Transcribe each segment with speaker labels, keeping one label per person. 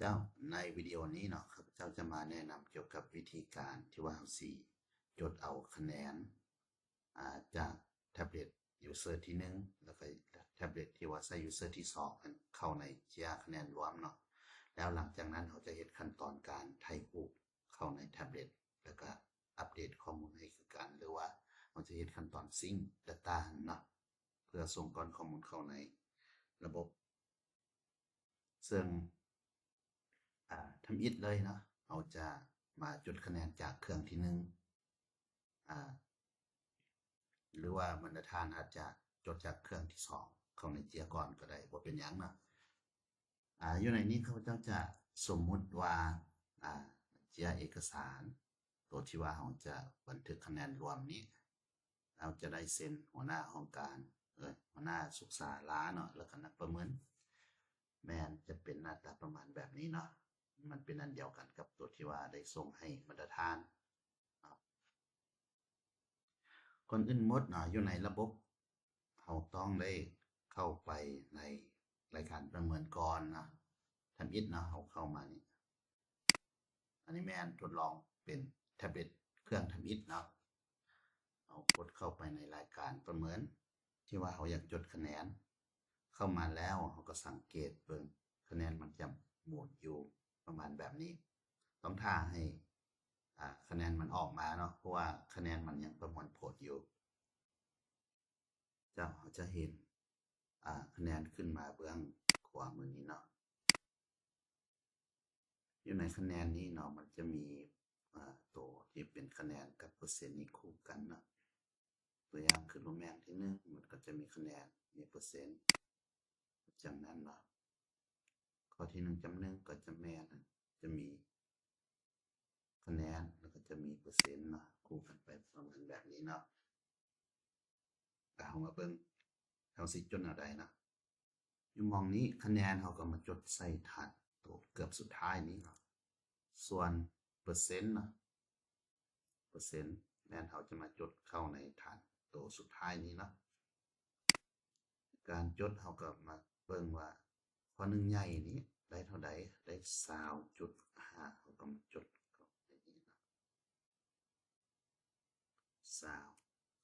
Speaker 1: จ้าในวิดีโอนี้เนาะครับเจ้าจะมาแนะนำเกี่ยวกับวิธีการที่ว่าเราสิจดเอาคะแนนจากแท็บเล็ตยูเซอร์ที่1แล้วก็แท็บเล็ตที่ว่าใช้ยูเซอร์ที่2เข้าในเจียคะแนนรวมเนาะแล้วหลังจากนั้นเราจะเฮ็ดขั้นตอนการไทป์เข้าในแท็บเล็ตแล้วก็อัปเดตข้อมูลให้คือกันหรือว่าเราจะเฮ็ดขั้นตอนซิงค์ Data เนาะเพื่อส่งก้อนข้อมูลเข้าในระบบซึ่งทำอิฐเลยเนาะเราจะมาจดคะแนนจากเครื่องที่1หรือว่าบรรทัดฐานอาจจะจดจากเครื่องที่2เข้าในเจียก่อนก็ได้บ่เป็นหยังเนาะอยู่ในนี้ข้าพเจ้าจะสมมุติว่าเจียเอกสารตัวที่ว่าเราจะบันทึกคะแนนรวมนี้เราจะได้เซ็นหัวหน้าห้องการหัวหน้าศึกษาล้าเนาะแล้วก็นักประเมินแม่นจะเป็นหน้าตาประมาณแบบนี้เนาะมันเป็นอันเดียวกันกับตัวที่ว่าได้ส่งให้บรรทัดฐานก่อนอื่นหมดเนาะอยู่ในระบบเราต้องได้เข้าไปในรายการประเมินก่อนนะทำอิฐเนาะเราเข้ามานี่อันนี้แม่นทดลองเป็นแท็บเล็ตเครื่องทำอิฐเนาะเอากดเข้าไปในรายการประเมินที่ว่าเราอยากจดคะแนนเข้ามาแล้วเราก็สังเกตเบิ่งคะแนนมันจะหมุนอยู่ประมาณแบบนี้ต้องท่าให้คะแนนมันออกมาเนาะเพราะว่าคะแนนมันยังประมวลผลอยู่เราจะเห็นคะแนนขึ้นมาเบื้องขวามือนี้เนาะอยู่ในคะแนนนี้เนาะมันจะมีตัวที่เป็นคะแนนกับเปอร์เซ็นต์นี้คู่กันเนาะตัวอย่างคือรูปแมงที่1มันก็จะมีคะแนนมีเปอร์เซ็นต์จากนั้นเนาะข้อที่1.1ก็จะแม่นจะมีคะแนนแล้วก็จะมีเปอร์เซ็นต์เนาะคู่กันไปประมาณแบบนี้เนาะเอามาเบิ่งเราสิจดเอาได้เนาะอยู่มองนี้คะแนนเราก็มาจดใส่ฐานตัวเกือบสุดท้ายนี้เนาะส่วนเปอร์เซ็นต์เนาะเปอร์เซ็นต์แม่นเราจะมาจดเข้าในฐานตัวสุดท้ายนี้เนาะการจดเราก็มาเบิ่งว่าข้อ1ใหญ่นี้ได้เท่าใดได้ 20.5 เราก็มาจดเข้าในนี้เนาะ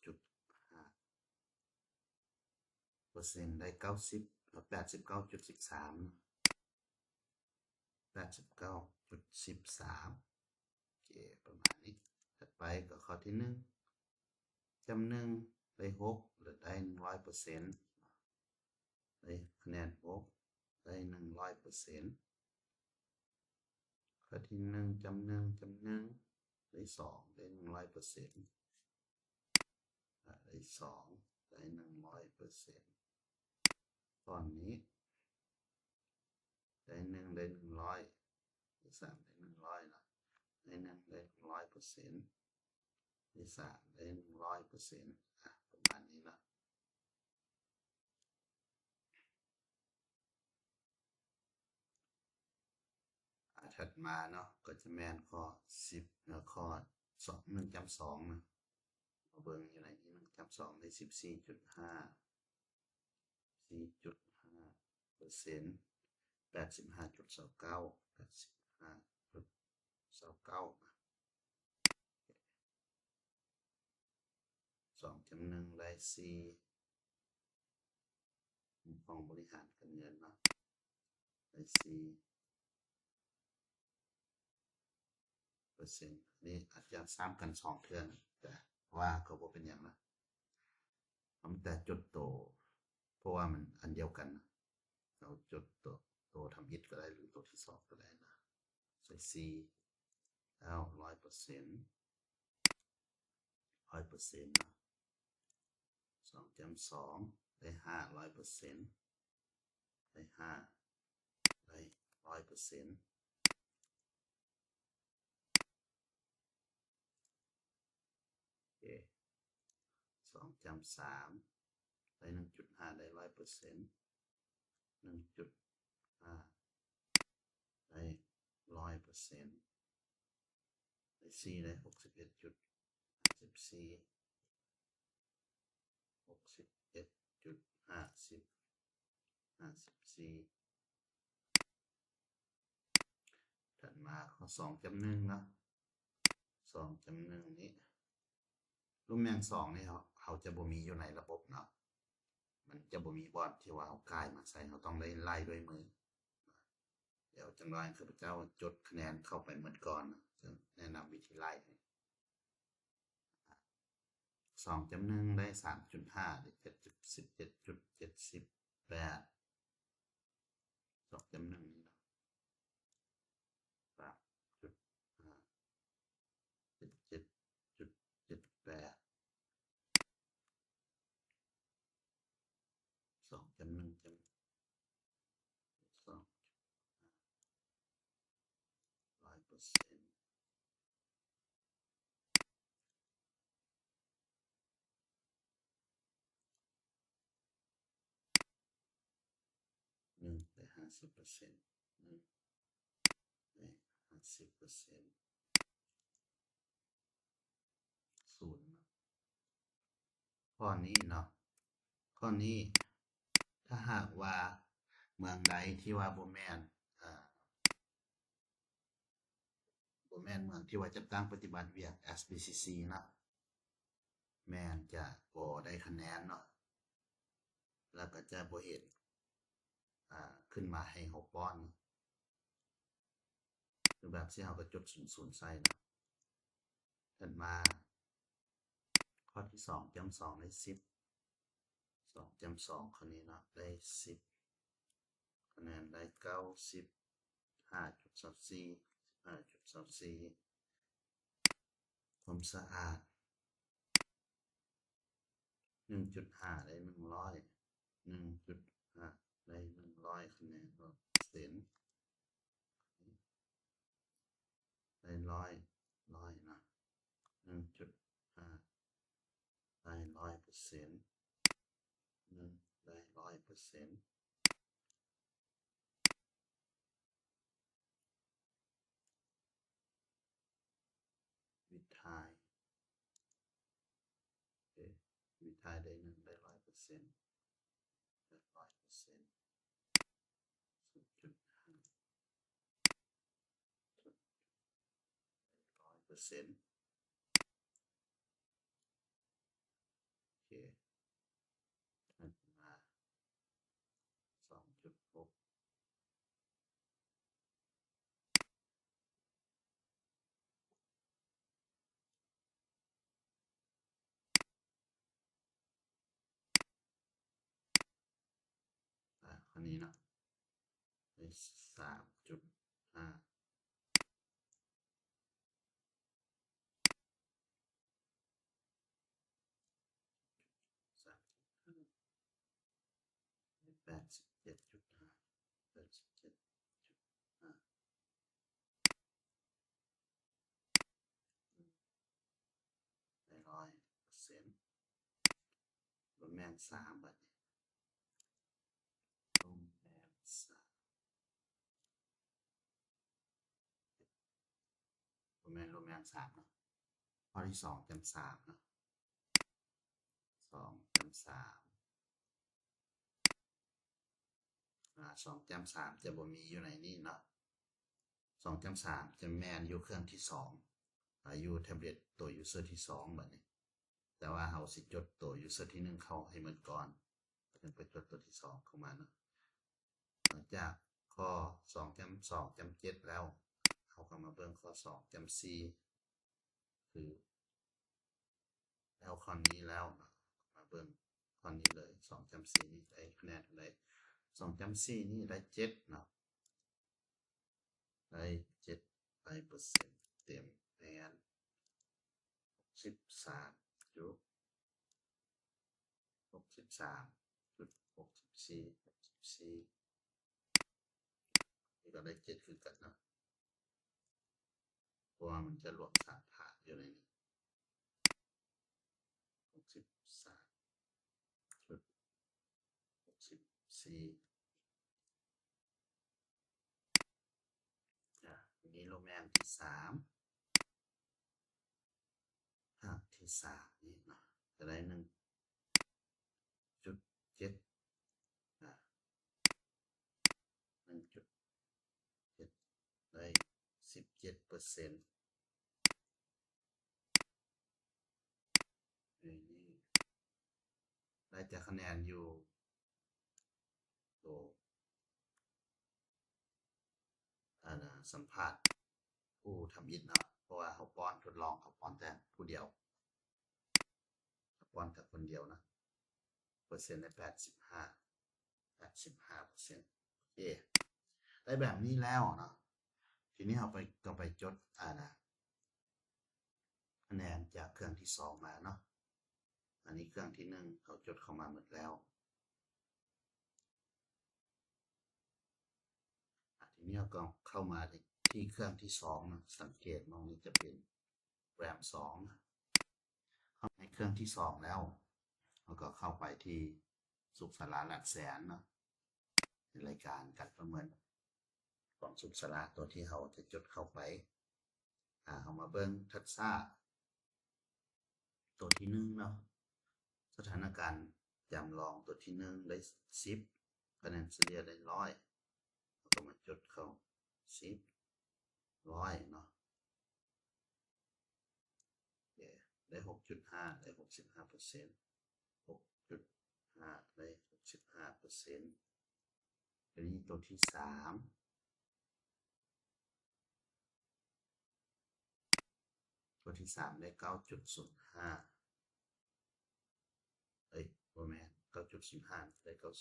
Speaker 1: 20.5 เปอร์เซ็นต์ได้90 89.13 89.13 โอเคประมาณนี้ถัดไปก็ข้อที่1จำ1ได้6หรือได้ 100% ได้คะแนน6ได้ 100% ข้อที่1จำ1ได้2ได้ 100% ได้2ได้ 100% ตอนนี้ได้1ได้100ได้3ได้100เนาะได้1ได้ 100% ได้3ได้ 100% ประมาณนี้เนาะถัดมาเนาะก็จะแม่นข้อ10ข้อ1.2นะมาเบิ่งอยู่ในนี้1.2ได้ 14.5 4.5% 85.29 85.29 2.1ได้4ห้องบริหารการเงินเนาะได้4%นี่อาจจะซ้ำกัน2เทื่อแต่ว่าก็บ่เป็นหยังนะมันแต่จดโตเพราะว่ามันอันเดียวกันนะเราจดตัวทำอิฐก็ได้หรือตัวที่2ก็ได้นะใส่4แล้ว 100% 100%นะ2.2ได้500%ได้5ได้ 100% โอเค2.3ได้ 1.5 ได้ 100% 1.5 ได้ 100% ได้4ได้ 61.54 61.50 54 มาข้อ2.1เนาะ2.1นี้รูปแมง2นี่เขาจะบ่มีอยู่ในระบบเนาะมันจะบ่มีบอร์ดที่ว่าเอากายมาใส่เราต้องได้ไล่ด้วยมือเดี๋ยวจังหวะข้าพเจ้าจดคะแนนเข้าไปเหมือนก่อนจะแนะนำวิธีไล่2.1ได้ 3.5 ได้ 17.78 2.1นี่เนาะ3.5 17.78 2.1.2 100% 1ได้ 50% 1ได้ 50% 0เนาะข้อนี้เนาะข้อนี้ถ้าหากว่าเมืองใดที่ว่าบ่แม่นเมืองที่ว่าจะตั้งปฏิบัติเวียก SBCC เนาะแม่นจะบ่ได้คะแนนเนาะแล้วก็จะบ่เห็นขึ้นมาให้เฮาป้อนคือแบบที่เฮาก็จด00ใส่เนาะถัดมาข้อที่2.2ได้10 2.2ข้อนี้เนาะได้10คะแนนได้90 5.24 5.24ความสะอาด 1.5 ได้ 100 1.5 ได้ 100คะแนนเปอร์เซ็นต์ได้100นะ 1.5 ได้ 100% 1ได้ 100% วิทัยวิทัยได้1ได้ 100% ได้ 100% 0.5 100% โอเคถัดมา2.6ข้อนี้เนาะได้ 3.5 3.5 ได้ 87.5 87.5ได้ 100% รวมแม่น3บัดนี้รวมแม่น3รวมแม่น3เนาะข้อที่2.3เนาะ2.3 2.3จะบ่มีอยู่ในนี้เนาะ2.3จะแม่นอยู่เครื่องที่2อยู่แท็บเล็ตตัว user ที่2บัดนี้แต่ว่าเฮาสิจดตัว user ที่1เข้าให้หมดก่อนถึงไปจดตัวที่2เข้ามาเนาะหลังจากข้อ 2.2.7 แล้วเฮาก็มาเบิ่งข้อ 2.4 คือแล้วข้อนี้แล้วมาเบิ่งข้อนี้เลย 2.4 นี่ได้คะแนนเท่าใด 2.4 นี่ได้7เนาะได้7%เต็มแม่น 63.64 นี่ก็ได้7คือกันเนาะเพราะว่ามันจะรวม3ฐานอยู่ในนี้63.64ทีนี้โรแมนที่3ภาคที่3นี่เนาะจะได้ 1.7 1.7 ได้ 17%นี่ได้แต่คะแนนอยู่ตัวสัมภาษณ์ผู้ทำอิฐเนาะเพราะว่าเขาป้อนทดลองเขาป้อนแต่ผู้เดียวเขาป้อนแต่คนเดียวนะเปอร์เซ็นต์ได้85%โอเคได้แบบนี้แล้วเนาะทีนี้เราก็ไปจดคะแนนจากเครื่องที่2มาเนาะอันนี้เครื่องที่1เขาจดเข้ามาหมดแล้วทีนี้เราก็เข้ามาที่เครื่องที่2นะสังเกตมองนี้จะเป็นแรม2ในเครื่องที่2แล้วเราก็เข้าไปที่สุขศาลาหลักแสนเนาะในรายการการประเมินของสุขศาลาตัวที่เราจะจดเข้าไปเอามาเบิ่งทักษะตัวที่1เนาะสถานการณ์จำลองตัวที่1ได้10คะแนนเฉลี่ยได้100แล้วก็มาจดเข้า10 100เนาะได้ 6.5 ได้ 65% 6.5 ได้ 65%ทีนี้ตัวที่3ตัวที่3ได้ 9.05 บ่แม่น 9.05 ได้ 90.5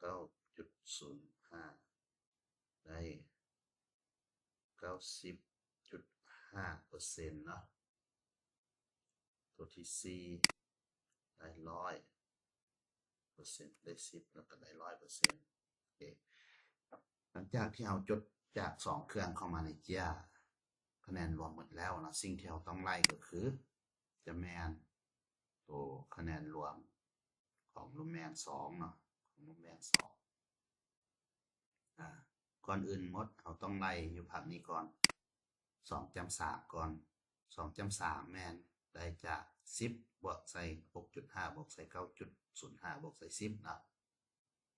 Speaker 1: 9.05 ได้ 90.5% เนาะตัวที่4ได้ 100%ได้10แล้วก็ได้ 100%โอเคหลังจากที่เราจดจาก2เครื่องเข้ามาในเจียคะแนนรวมหมดแล้วนะสิ่งที่เราต้องไล่ก็คือจะแม่นตัวคะแนนรวมของลูแมน2เนาะของลูแมน2ก่อนอื่นหมดเราต้องไล่อยู่ภาพนี้ก่อน2จำ3ก่อน2จำ3แม่นได้จาก10บวกใส่ 6.5 บวกใส่ 9.05 บวกใส่10เนาะ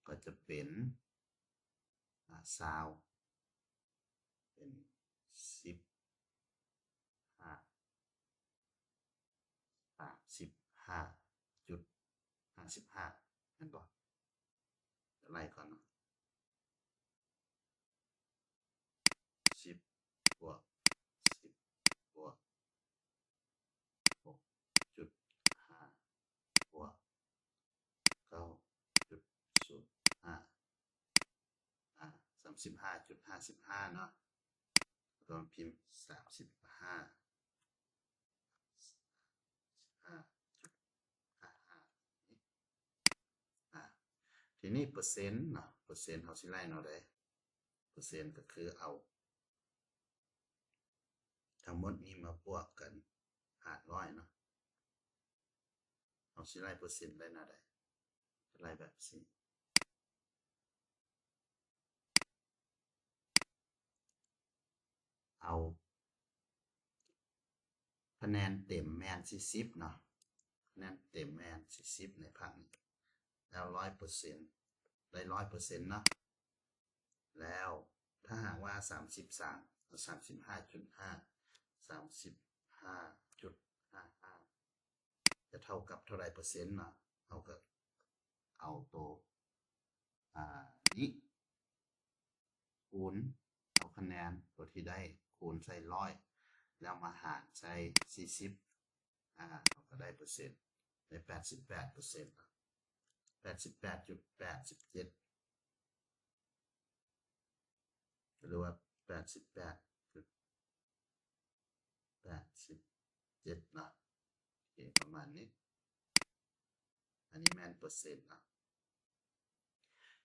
Speaker 1: ก็จะเป็น20เป็น15 15.55นั่นบ่จะไล่ก่อนเนาะ10บวก10บวก 6.5 บวก 9.05 35.55เนาะแล้วก็พิมพ์35 ทีนี้เปอร์เซ็นต์เนาะเปอร์เซ็นต์เขาสิไล่เนาะได้เปอร์เซ็นต์ก็คือเอาทั้งหมดนี้มาบวกกันหารร้อยเนาะเอาสิไล่เปอร์เซ็นต์ได้นะได้ไล่แบบนี้เอาคะแนนเต็มแม่น40เนาะคะแนนเต็มแม่น40ในภาคนี้แล้ว 100% ได้ 100% เนาะแล้วถ้าหากว่า33 35.5 35.55จะเท่ากับเท่าไรเปอร์เซ็นต์เนาะเราก็เอาตัวนี้คูณเอาคะแนนตัวที่ได้คูณใส่100แล้วมาหารใส่40เราก็ได้เปอร์เซ็นต์ได้ 88% 88.87หรือว่า88.87เนาะโอเคประมาณนี้อันนี้แม่นเปอร์เซ็นต์เนาะ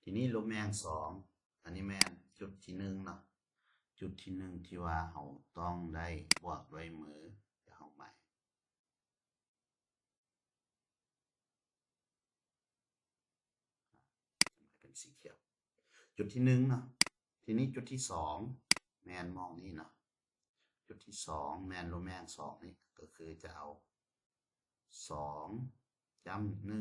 Speaker 1: ทีนี้ลบแม่น2อันนี้แม่นจุดที่1เนาะจุดที่1ที่ว่าเราต้องได้บวกด้วยมือจะเอาใหม่เป็นสีเขียวจุดที่1เนาะทีนี้จุดที่2แม่นมองนี่เนาะจุดที่2แม่นลบแม่น2นี่ก็คือจะเอา2จำ1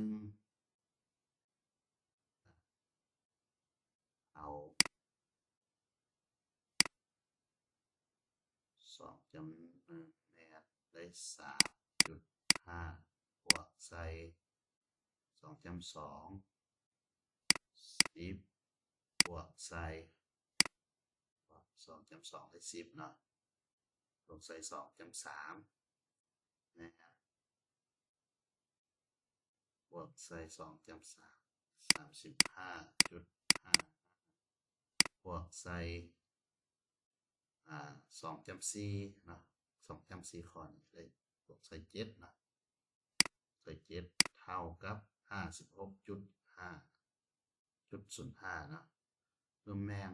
Speaker 1: เอา 2.1 แมนได้ 3.5 บวกใส่ 2.2 10 บวกใส่ 2.2 ได้ 10 เนาะบวกใส่ 2.3 นะครับบวกใส่ 2.3 35.5 บวกใส่2.4 เนาะ 2.4 ข้อนี้ได้บวกใส่7เนาะใส่7เท่ากับ 56.5 เนาะรวมแมง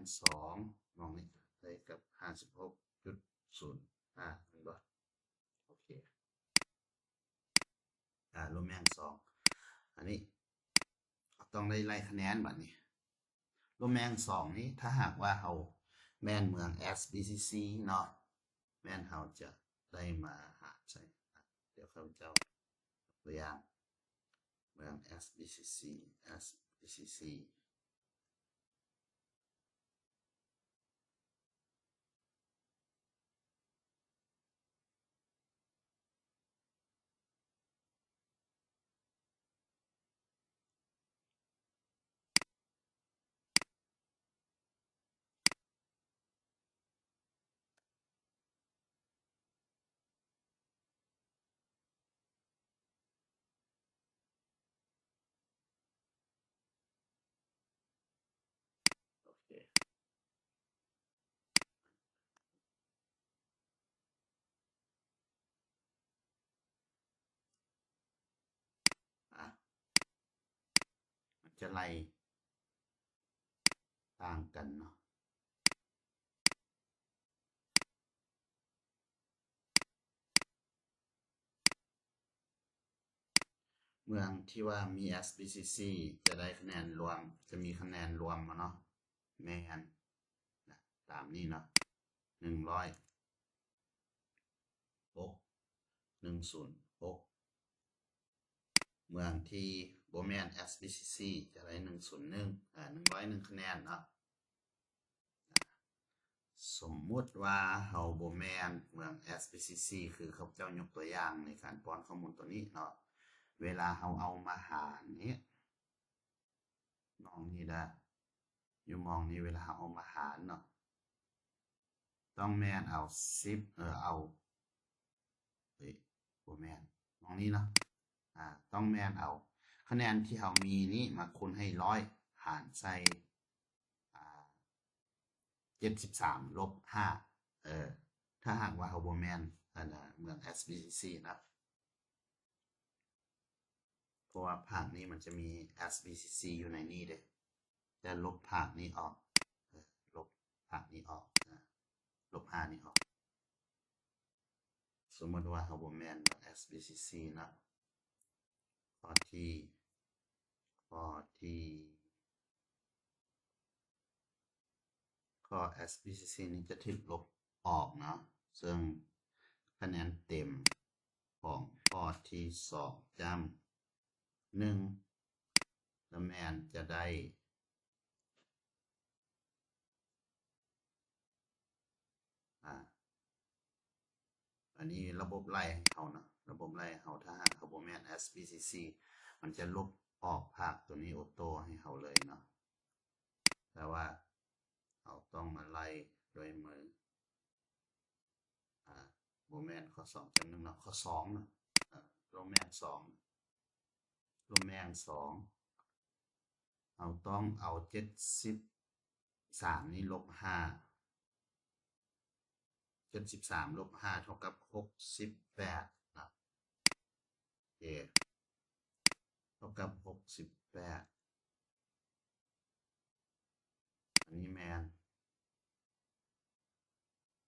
Speaker 1: 2มองนี้ได้กับ 56.05 เห็นบ่โอเครวมแมง2อันนี้ต้องได้ไล่คะแนนบัดนี้รวมแมง2นี้ถ้าหากว่าเราแม่นเมือง SBCC เนาะแม่นเราจะได้มาหาใช่เดี๋ยวข้าพเจ้าตัวอย่างเมือง SBCC โอเคมันจะไล่ต่างกันเนาะเมืองที่ว่ามี SBCC จะได้คะแนนรวมจะมีคะแนนรวมมาเนาะแม่นตามนี้เนาะ106 เมืองที่บ่แม่น SBCC จะได้101คะแนนเนาะสมมุติว่าเฮาบ่แม่นเมือง SBCC คือเขาเจ้ายกตัวอย่างในการป้อนข้อมูลตัวนี้เนาะเวลาเฮาเอามาหารนี้มองนี่ได้อยู่มองนี้เวลาเอามาหารเนาะต้องแม่นเอา10เอาบ่แม่นมองนี้เนาะต้องแม่นเอาคะแนนที่เฮามีนี้มาคูณให้100หารใส่73ลบ5ถ้าหากว่าเฮาบ่แม่นเมือง SBCC นะเพราะว่าภาคนี้มันจะมี SBCC อยู่ในนี้เด้แต่ลบภาคนี้ออกลบภาคนี้ออกลบ5นี้ออกสมมติว่าเฮาบ่แม่นเมือง SBCC นะข้อที่ข้อ SBCC นี้จะถูกลบออกเนาะซึ่งคะแนนเต็มของข้อที่2จำ1แล้วแมนจะได้อันนี้ระบบไล่ให้เขานะระบบไล่เขาถ้าหากเขาบ่แม่น SBCC มันจะลบออกภาคตัวนี้ออโต้ให้เขาเลยเนาะแต่ว่าเราต้องมาไล่โดยมือบ่แม่นข้อ2.1เนาะข้อ2นะโรแมน2โรแมน2เราต้องเอา73นี้ลบ5 73ลบ5เท่ากับ68นะโอเคเท่ากับ68อันนี้แมน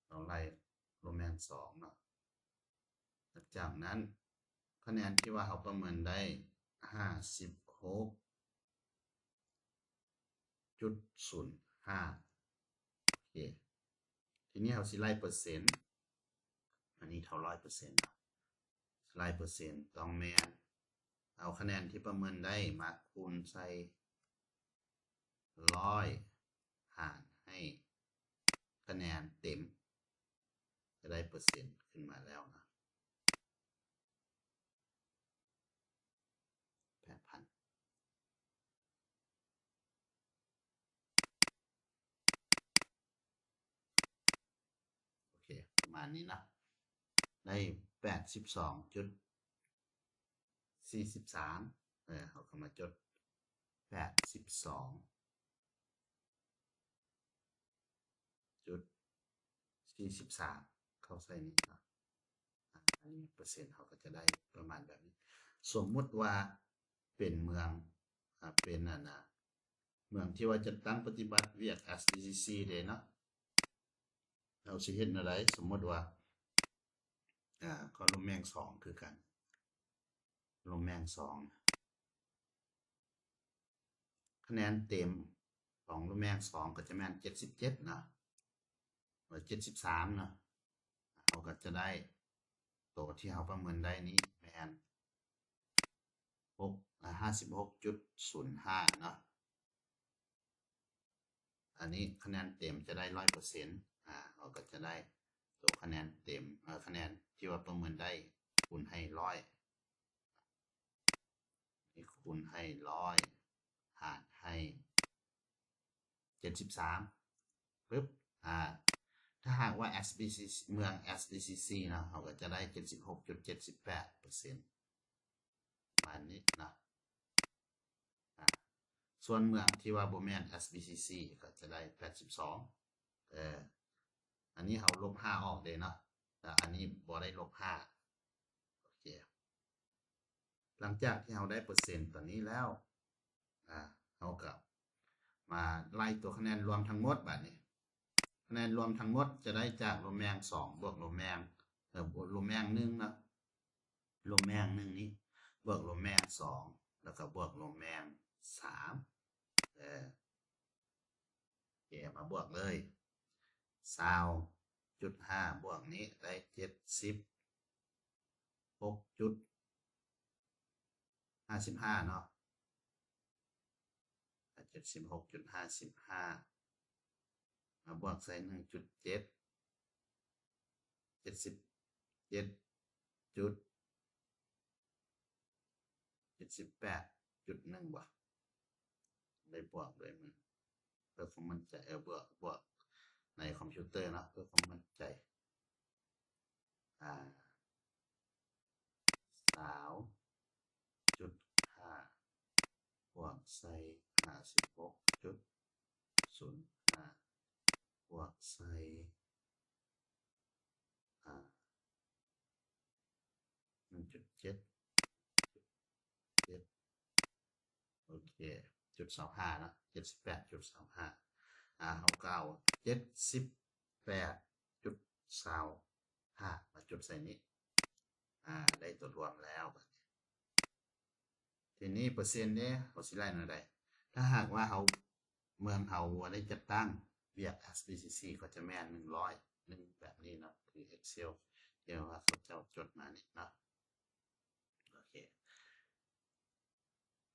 Speaker 1: เราไล่โรแมน2เนาะจากนั้นคะแนนที่ว่าเขาประเมินได้56.05โอเคทีนี้เขาสิไล่เปอร์เซ็นต์อันนี้เท่า100%นะไล่เปอร์เซ็นต์ต้องแมนเอาคะแนนที่ประเมินได้มาคูณใส่100หารให้คะแนนเต็มจะได้เป 100%ขึ้นมาแล้วนะ 8,000 โอเคประมาณนี้นะได้ 82.43 เขาก็มาจด 82.43 เข้าใส่นี้นะอันนี้เปอร์เซ็นต์เขาก็จะได้ประมาณแบบนี้ สมมุติว่าเป็นเมืองเป็นเมืองที่ว่าจะตั้งปฏิบัติเวียก SDCC เด้เนาะเราสิเฮ็ดอะไรสมมุติว่าก็ลมแมง2คือกันลมแมง2คะแนนเต็มของลมแมง2ก็จะแม่น77นะหรือ73นะเราก็จะได้ตัวที่เราประเมินได้นี้แม่น56.05 เนาะอันนี้คะแนนเต็มจะได้ 100% เราก็จะได้ตัวคะแนนเต็มคะแนนที่ว่าประเมินได้คูณให้100นี่คูณให้100หารให้73ปึ๊บถ้าหากว่า SBCC เมือง SDCC นะเราก็จะได้ 76.78% ประมาณนี้นะส่วนเมืองที่ว่าบ่แม่น SBCC ก็จะได้82อันนี้เราลบ5ออกเด้เนาะแต่อันนี้บ่ได้ลบ5โอเคหลังจากที่เราได้เปอร์เซ็นต์ตัวนี้แล้วเราก็มาไล่ตัวคะแนนรวมทั้งหมดบัดนี้คะแนนรวมทั้งหมดจะได้จากลมแมง2บวกลมแมงลมแมง1นะลมแมง1นี้บวกลมแมง2แล้วก็บวกลมแมง3โอเคมาบวกเลย20.5บวกนี้ได้76.55เนาะ76.55มาบวกใส่ 1.7 77.78.1บ่ได้บวกด้วยมือเพื่อความมั่นใจบวกในคอมพิวเตอร์เนาะเพื่อความมั่นใจ20.5บวกใส่ 56.05บวกใส่1.7 โอเค.25นะ 78.25เขาเก้า 78.25มาจุดใส่นี้ได้ตัวรวมแล้วทีนี้เปอร์เซ็นต์เนี่ยเขาสิไล่หน่อยได้ถ้าหากว่าเขาเมืองเขาได้จัดตั้งเวียก SBCC ก็จะแม่น100แบบนี้เนาะคือ Excel เดี๋ยวว่าเขาจะจดมานี่เนาะโอเค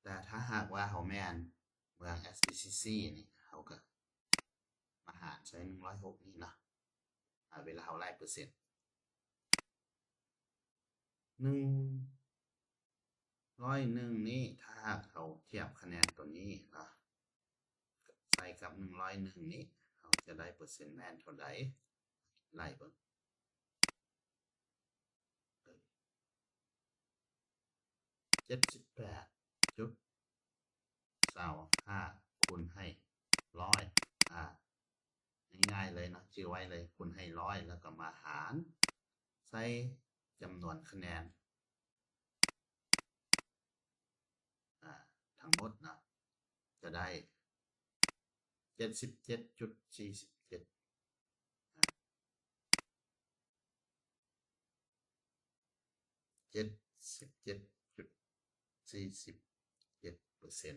Speaker 1: แต่ถ้าหากว่าเขาแม่นเมือง SBCC นี่เขาก็มาหารใช้106นี่เนาะเวลาเขาไล่เปอร์เซ็นต์101นี้ถ้าหากเขาเทียบคะแนนตัวนี้เนาะใส่กับ101นี้เขาจะได้เปอร์เซ็นต์แม่นเท่าใดไล่เบิ่ง78.25คูณให้100ง่ายๆเลยเนาะชื่อไว้เลยคูณให้100แล้วก็มาหารใส่จำนวนคะแนนทั้งหมดนะจะได้ 77.47 77.47%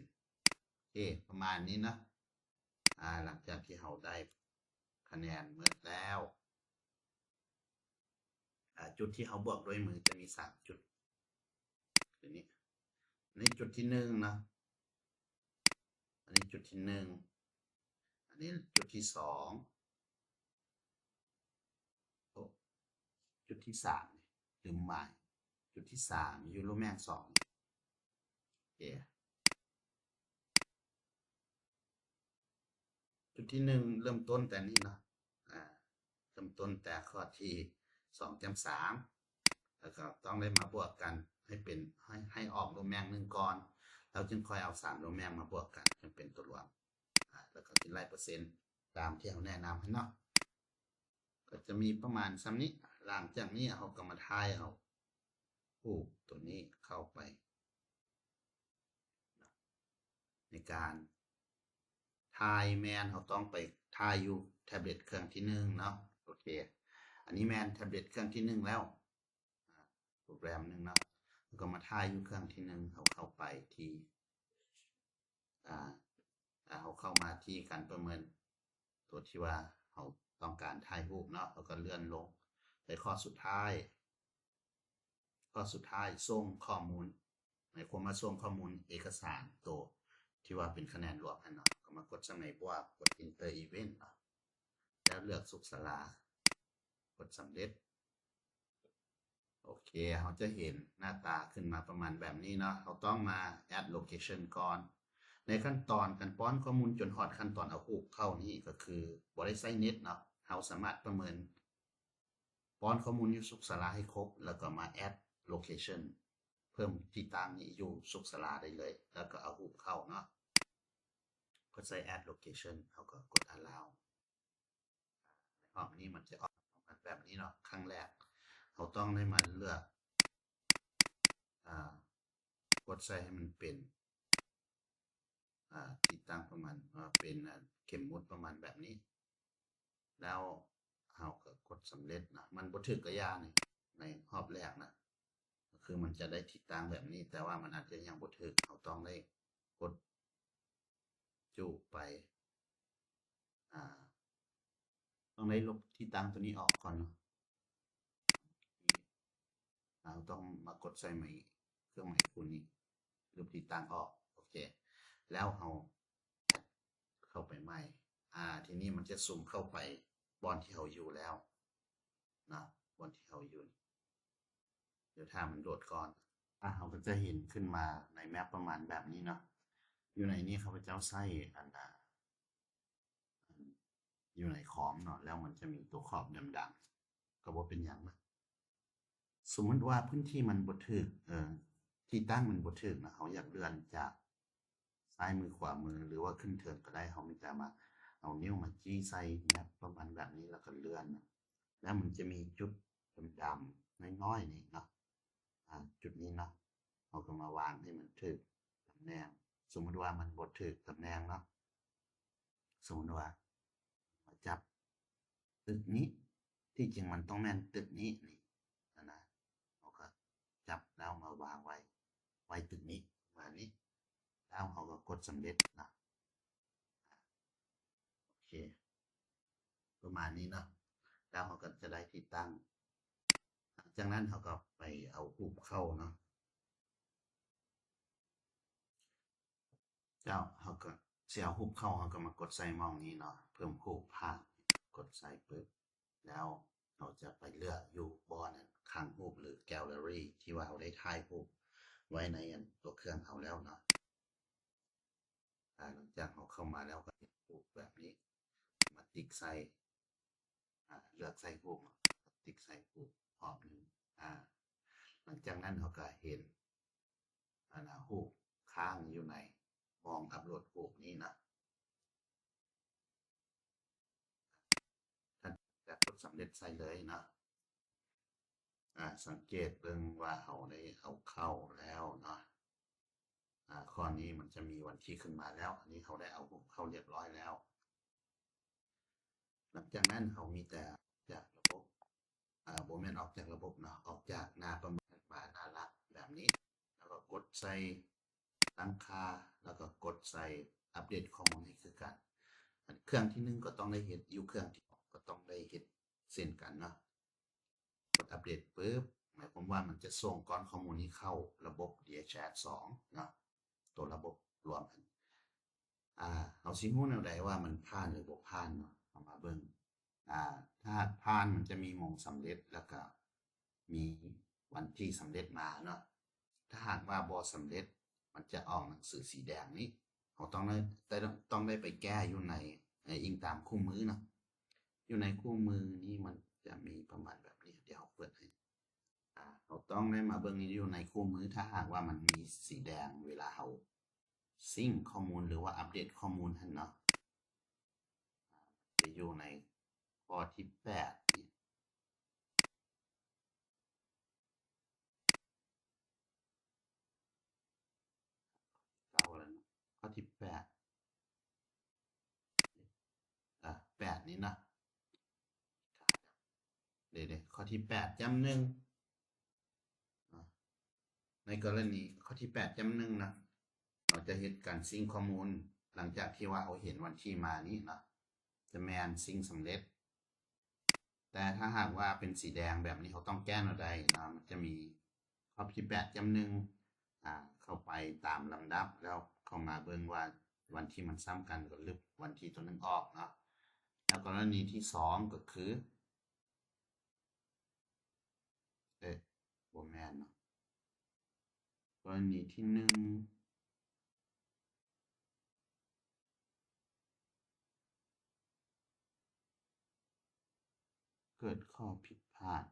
Speaker 1: โอเคประมาณนี้นะหลังจากที่เราได้คะแนนเมื่อแล้วจุดที่เขาบวกด้วยมือจะมี3จุดตัวนี้อันนี้จุดที่1นะอันนี้จุดที่1อันนี้จุดที่2 จุดที่3ลืมหมายจุดที่3อยู่รูแมง2โอเคจุดที่1เริ่มต้นแต่นี่เนาะเริ่มต้นแต่ข้อที่2เต็ม3แล้วก็ต้องได้มาบวกกันให้เป็นให้ออกรูแมง1ก่อนแล้วจึงค่อยเอา3รูแมงมาบวกกันจนเป็นตัวรวมแล้วก็คิดรายเปอร์เซ็นต์ตามที่เราแนะนำให้เนาะก็จะมีประมาณซ้ำนี้หลังจากนี้เราก็มาทายเอารูปตัวนี้เข้าไปในการทายแมนเราต้องไปทายอยู่แท็บเล็ตเครื่องที่1เนาะโอเคอันนี้แมนแท็บเล็ตเครื่องที่1แล้วโปรแกรม1เนาะแล้วก็มาทายอยู่เครื่องที่1เขาเข้าไปที่เขาเข้ามาที่การประเมินตัวที่ว่าเขาต้องการถ่ายรูปเนาะแล้วก็เลื่อนลงไปข้อสุดท้ายส่งข้อมูลหมายความว่าส่งข้อมูลเอกสารตัวที่ว่าเป็นคะแนนรวมให้เนาะก็มากดสมัยบวกกด Enter Event เนาะแล้วเลือกสุขศาลากดสำเร็จโอเคเขาจะเห็นหน้าตาขึ้นมาประมาณแบบนี้เนาะเราต้องมา add location ก่อนในขั้นตอนการป้อนข้อมูลจนฮอดขั้นตอนเอารูปเข้านี่ก็คือบ่ได้ใช้เน็ตเนาะเราสามารถประเมินป้อนข้อมูลอยู่สุขศาลาให้ครบแล้วก็มา add location เพิ่มที่ตั้งนี้อยู่สุขศาลาได้เลยแล้วก็เอารูปเข้าเนาะก็ใส่ add location เขาก็กด allow รอบนี้มันจะออกมาแบบนี้เนาะครั้งแรกเราต้องได้มาเลือกกดใส่ให้มันเป็นที่ตั้งประมาณเป็นเข็มมุดประมาณแบบนี้แล้วเราก็กดสำเร็จนะมันบ่ถึกกระยานี่ในรอบแรกนะก็คือมันจะได้ทิศทางแบบนี้แต่ว่ามันอาจจะยังบ่ถึกเราต้องได้กดจูบไปต้องได้ลบที่ตั้งตัวนี้ออกก่อนเนาะเราต้องมากดใส่ไหมเครื่องหมายคูณนี้ลบที่ตั้งออกโอเคแล้วเราเข้าไปใหม่ทีนี้มันจะซูมเข้าไปบอนที่เราอยู่แล้วนะบอนที่เราอยู่เดี๋ยวถ้ามันโดดก่อนเราก็จะเห็นขึ้นมาในแมปประมาณแบบนี้เนาะอยู่ในนี้ข้าพเจ้าใช้อยู่ในคอมเนาะแล้วมันจะมีตัวขอบดำๆก็บ่เป็นหยังนะสมมุติว่าพื้นที่มันบ่ถึกที่ตั้งมันบ่ถึกนะเราอยากเลื่อนจากซ้ายมือขวามือหรือว่าขึ้นเทิร์นก็ได้เรามีแต่มาเอานิ้วมาจี้ใส่แมปประมาณแบบนี้แล้วก็เลื่อนแล้วมันจะมีจุดดำๆน้อยๆนี่เนาะจุดนี้เนาะเราก็มาวางให้มันถึกตำแหน่งสมมุติว่ามันบ่ถึกตำแหน่งเนาะสมมุติว่ามาจับตึกนี้ที่จริงมันต้องแม่นตึกนี้นี่นะเราก็จับแล้วมาวางไว้ตึกนี้ประมาณนี้แล้วเราก็กดสำเร็จนะโอเคประมาณนี้เนาะแล้วเราก็จะได้ที่ตั้งจากนั้นเราก็ไปเอารูปเข้าเนาะแล้วเราก็สิเอารูปเข้าเราก็มากดใส่มองนี้เนาะเพิ่มรูปภาพกดใส่ปึ๊บแล้วเราจะไปเลือกอยู่บ่นั้นข้างรูปหรือแกลเลอรี่ที่ว่าเราได้ถ่ายรูปไว้ในตัวเครื่องเราแล้วเนาะหลังจากเราเข้ามาแล้วก็เห็นรูปแบบนี้มาติ๊กใส่เลือกใส่รูปติ๊กใส่รูปรอบนึงหลังจากนั้นเราก็เห็นรูปค้างอยู่ในมองอัปโหลดรูปนี้นะท่านจะกดสำเร็จใส่เลยนะสังเกตเบิ่งว่าเราได้เอาเข้าแล้วเนาะข้อนี้มันจะมีวันที่ขึ้นมาแล้วอันนี้เขาได้เอาเข้าเรียบร้อยแล้วหลังจากนั้นเขามีแต่จากระบบบ่แม่นออกจากระบบเนาะออกจากหน้าประเมินมาหน้าหลักแบบนี้แล้วก็กดใส่ตั้งค่าแล้วก็กดใส่อัปเดตข้อมูลให้คือกันเครื่องที่1ก็ต้องได้เฮ็ดอยู่เครื่องที่2ก็ต้องได้เฮ็ดเช่นกันเนาะกดอัปเดตปึ๊บหมายความว่ามันจะส่งก้อนข้อมูลนี้เข้าระบบ DHIS2 เนาะตัวระบบรวมกันเราสิรู้แนวใดว่ามันผ่านหรือบ่ผ่านเนาะเอามาเบิ่งถ้าผ่านมันจะมีหม่องสำเร็จแล้วก็ มีวันที่สำเร็จมาเนาะถ้าหากว่าบ่สำเร็จมันจะออกหนังสือสีแดงนี้เราต้องได้ไปแก้อยู่ในอิงตามคู่มือเนาะอยู่ในคู่มือนี้มันจะมีประมาณแบบนี้เดี๋ยวเราเปิดให้เราต้องได้มาเบิ่งอยู่ในคู่มือถ้าหากว่ามันมีสีแดงเวลาเราซิ่งข้อมูลหรือว่าอัปเดตข้อมูลหั่นเนาะจะอยู่ในข้อที่8นี่แล้วเนาะข้อที่8 8นี้นะเดี๋ยวข้อที่8จำหนึ่งในกรณีข้อที่8จำหนึ่งนะเราจะเฮ็ดการซิงข้อมูลหลังจากที่ว่าเราเห็นวันที่มานี้นะจะแม่นซิงสำเร็จแต่ถ้าหากว่าเป็นสีแดงแบบนี้เขาต้องแก้เอาใดนะมันจะมีข้อที่8จำหนึ่งเข้าไปตามลำดับแล้วเข้ามาเบิ่งว่าวันที่มันซ้ำกันก็ลบวันที่ตัวนึงออกเนาะแล้วกรณีที่2ก็คือบ่แม่นเนาะกรณีที่1เกิดข้อผิดพลาด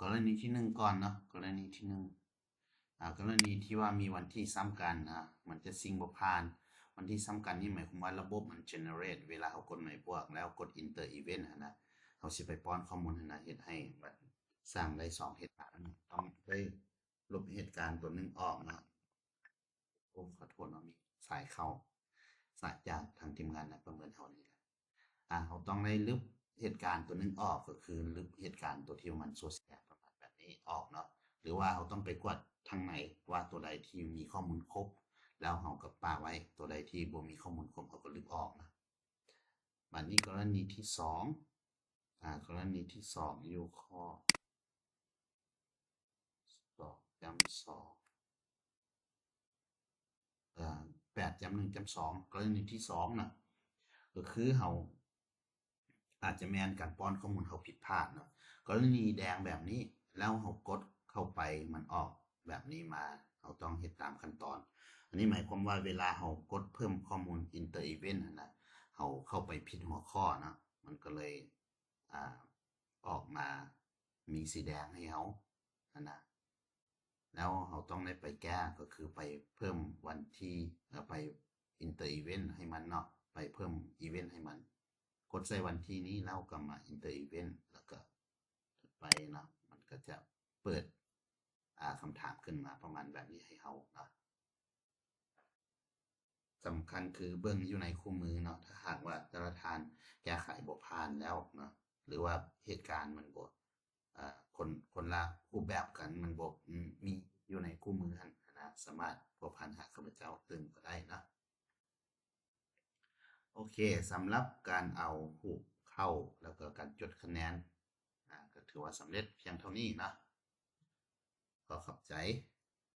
Speaker 1: กรณีที่1ก่อนเนาะกรณีที่1กรณีที่ว่ามีวันที่ซ้ำกันมันจะซิงบ่ผ่านวันที่ซ้ำกันนี่หมายความว่าระบบมัน generate เวลาเขากดหมายบวกแล้วกด enter event หั่นน่ะเขาสิไปป้อนข้อมูลหั่นน่ะเฮ็ดให้มันสร้างได้2เหตุการณ์ต้องได้ลบเหตุการณ์ตัวหนึ่งออกเนาะผมขอโทษเนาะมีสายเข้าสายจากทางทีมงานนะประเมินเฮานี่แหละเราต้องได้ลบเหตุการณ์ตัวหนึ่งออกก็คือลบเหตุการณ์ตัวที่มันโซเชียลประมาณแบบนี้ออกเนาะหรือว่าเราต้องไปกดทางไหนว่าตัวใดที่มีข้อมูลครบแล้วเราก็ป้าไว้ตัวใดที่บ่มีข้อมูลครบเราก็ลบออกนะบัดนี้กรณีที่2กรณีที่2อยู่ข้อ2จำ2 8จำ1จำ2กรณีที่2น่ะก็คือเราอาจจะแม่นการป้อนข้อมูลเราผิดพลาดเนาะกรณีแดงแบบนี้แล้วเรากดเข้าไปมันออกแบบนี้มาเราต้องเฮ็ดตามขั้นตอนอันนี้หมายความว่าเวลาเรากดเพิ่มข้อมูล Enter Event นะเราเข้าไปผิดหัวข้อนะมันก็เลยออกมามีสีแดงให้เรานะแล้วเราต้องได้ไปแก้ก็คือไปเพิ่มวันที่ไป Enter Event ให้มันเนาะไปเพิ่มอีเวนต์ให้มันกดใส่วันที่นี้แล้วก็มา Enter Event แล้วก็ไปเนาะมันก็จะเปิดคำถามขึ้นมาประมาณแบบนี้ให้เราเนาะสำคัญคือเบิ่งอยู่ในคู่มือเนาะถ้าหากว่าแต่ละทานแก้ไขบ่ผ่านแล้วเนาะหรือว่าเหตุการณ์มันบ่คนละรูปแบบกันมันบ่มีอยู่ในคู่มือหั่นนะสามารถบ่ผ่านหาข้าพเจ้าตึงก็ได้เนาะโอเคสำหรับการเอารูปเข้าแล้วก็การจดคะแนนก็ถือว่าสำเร็จเพียงเท่านี้เนาะขอขอบใจ